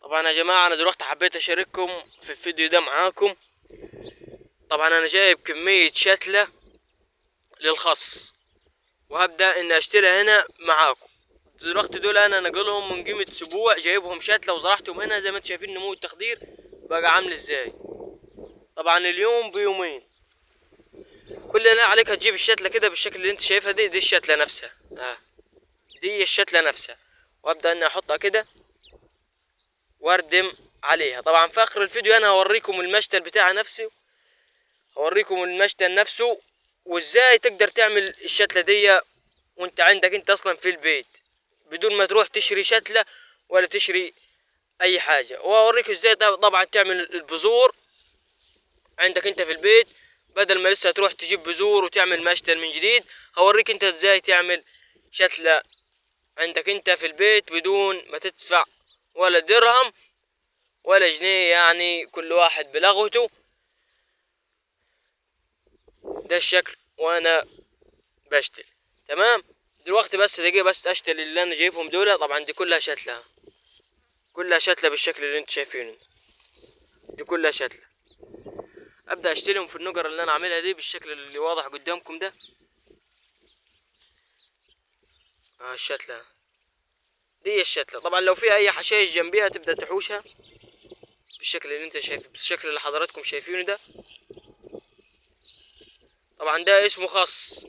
طبعا يا جماعة انا دلوقتي حبيت اشارككم في الفيديو ده معاكم. طبعا انا جايب كمية شتلة للخص، وهبدأ اني اشتريها هنا معاكم. دلوقتي دول انا نقلهم من قيمة اسبوع، جايبهم شتلة وزرعتهم هنا زي ما انتم شايفين نمو التخدير بقى عامل ازاي. طبعا اليوم بيومين، كل اللي عليك هتجيب الشتلة كده بالشكل اللي انت شايفها دي الشتلة نفسها. دي الشتلة نفسها، وابدأ اني احطها كده واردم عليها. طبعا في اخر الفيديو انا هوريكم المشتل بتاعي نفسه، هوريكم المشتل نفسه وازاي تقدر تعمل الشتلة دي وانت عندك انت اصلا في البيت، بدون ما تروح تشري شتلة ولا تشري اي حاجة. واوريك ازاي طبعا تعمل البذور عندك انت في البيت، بدل ما لسه تروح تجيب بذور وتعمل مشتل من جديد. هوريك انت ازاي تعمل شتلة عندك انت في البيت بدون ما تدفع ولا درهم ولا جنيه، يعني كل واحد بلغته. ده الشكل وانا بشتل. تمام. دلوقتي بس دقيقة بس اشتل اللي انا جايبهم دول. طبعا دي كلها شتلة، كلها شتلة بالشكل اللي انتم شايفينه، دي كلها شتلة. ابدأ اشتلهم في النقر اللي انا عاملها دي بالشكل اللي واضح قدامكم ده. الشتلة دي الشتلة. طبعا لو في اي حشائش جنبيها تبدأ تحوشها بالشكل اللي انت شايفه، بالشكل اللي حضراتكم شايفينه ده. طبعا ده اسمه خص.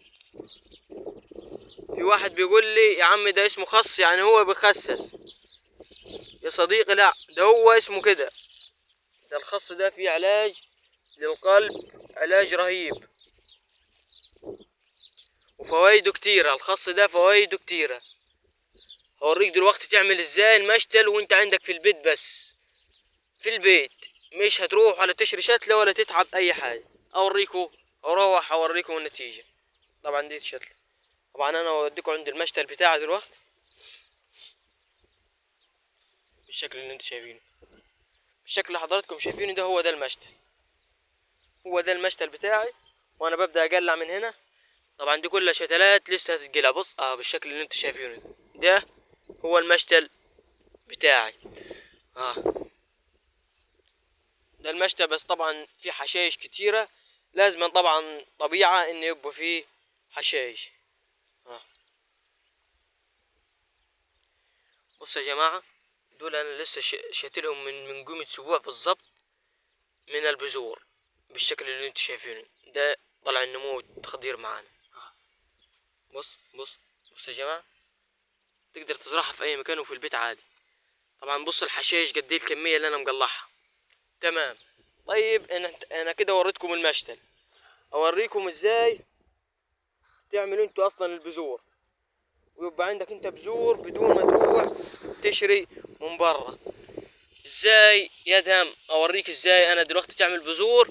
في واحد بيقول لي يا عم ده اسمه خص يعني هو بيخسس. يا صديقي لا، ده هو اسمه كده. ده الخص ده فيه علاج للقلب، علاج رهيب وفوائده كتيرة. الخص ده فوائده كتيرة. هوريك دلوقتي تعمل ازاي المشتل وانت عندك في البيت، بس في البيت مش هتروح ولا تشري شتلة ولا تتعب اي حاجة. اوريكم، اروح اوريكم النتيجة. طبعا دي الشتلة. طبعا انا اوديكم عند المشتل بتاعي دلوقتي بالشكل اللي انتم شايفينه، بالشكل اللي حضراتكم شايفينه ده. هو ده المشتل، هو ده المشتل بتاعي. وانا ببدأ اقلع من هنا. طبعا دي كلها شتلات لسه هتتقلع. بص بالشكل اللي انتم شايفينه ده هو المشتل بتاعي. اه ده المشتل. بس طبعا في حشائش كتيرة، لازم طبعا طبيعة ان يبقى فيه حشائش. بص يا جماعة، دول انا لسه شاتلهم من قيمة اسبوع بالظبط من البذور بالشكل اللي انتم شايفينه ده. طلع النمو تخدير معانا. بص بص بص يا جماعة، تقدر تزرعها في اي مكان وفي البيت عادي. طبعا بص الحشائش قد ايه الكمية اللي انا مقلعها. تمام. طيب انا كده وريتكم المشتل، اوريكم ازاي تعملوا انتوا اصلا البذور، ويبقى عندك انت بذور بدون ما تروح تشري من برا. ازاي يا دهم اوريك ازاي انا دلوقتي تعمل بذور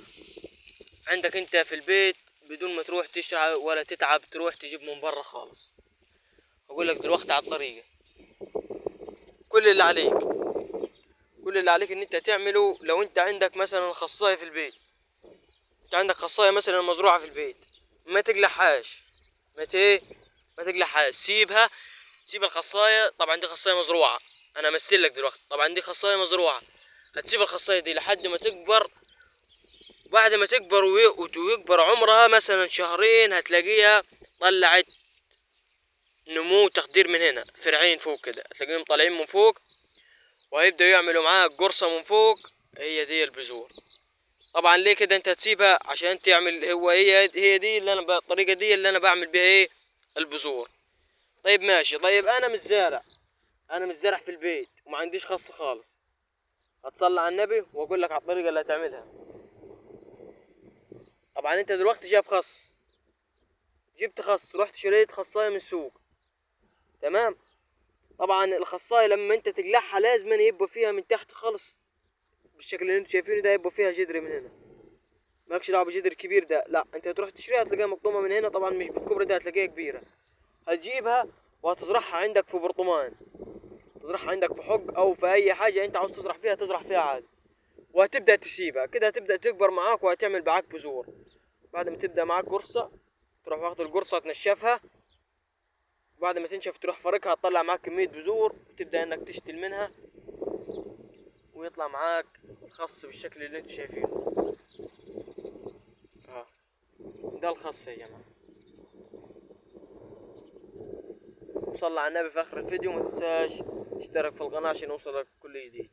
عندك انت في البيت بدون ما تروح تشري ولا تتعب تروح تجيب من برا خالص. اقول لك دلوقتي على الطريقة. كل اللي عليك، كل اللي عليك ان انت تعمله، لو انت عندك مثلا خصاية في البيت، انت عندك خصاية مثلا مزروعة في البيت، ما تقلعهاش. ما تقلعهاش، سيبها. سيب الخصاية. طبعا دي خصاية مزروعة، انا امثل لك دلوقتي. طبعا دي خصاية مزروعة، هتسيب الخصاية دي لحد ما تكبر. بعد ما تكبر ويكبر عمرها مثلا شهرين، هتلاقيها طلعت نمو تخدير من هنا، فرعين فوق كده هتلاقيهم طالعين من فوق، وهيبدأوا يعملوا معاك قرصة من فوق. هي دي البذور. طبعا ليه كده انت تسيبها؟ عشان تعمل هي دي اللي انا الطريقة دي اللي انا بعمل بها ايه؟ البذور. طيب ماشي. طيب انا مش زارع، انا مش زارع في البيت وما عنديش خص خالص. هتصلي على النبي واقول لك على الطريقة اللي هتعملها. طبعا انت دلوقتي جاب خص، جبت خص، رحت شريت خصاية من السوق. تمام. طبعا الخصاية لما انت تقلعها لازم يبقى فيها من تحت خالص بالشكل اللي انتوا شايفينه ده، يبقى فيها جدر من هنا. مالكش دعوه بجدر كبير ده، لا، انت هتروح تشتريها هتلاقيها مقطومه من هنا. طبعا مش بالكبر ده، هتلاقيها كبيره. هتجيبها وهتزرعها عندك في برطمان، تزرعها عندك في حق او في اي حاجه انت عاوز تزرع فيها، تزرع فيها عادي. وهتبدا تسيبها كده، هتبدا تكبر معاك وهتعمل معاك بذور. بعد ما تبدا معاك قرصه، تروح واخد القرصه تنشفها. بعد ما تنشف تروح فركها، تطلع معاك كميه بذور، وتبدا انك تشتل منها ويطلع معاك خص بالشكل اللي انتوا شايفينه. ده الخص يا جماعة. وصلى على النبي في اخر الفيديو، ما تنساش تشترك في القناة عشان يوصلك كل جديد.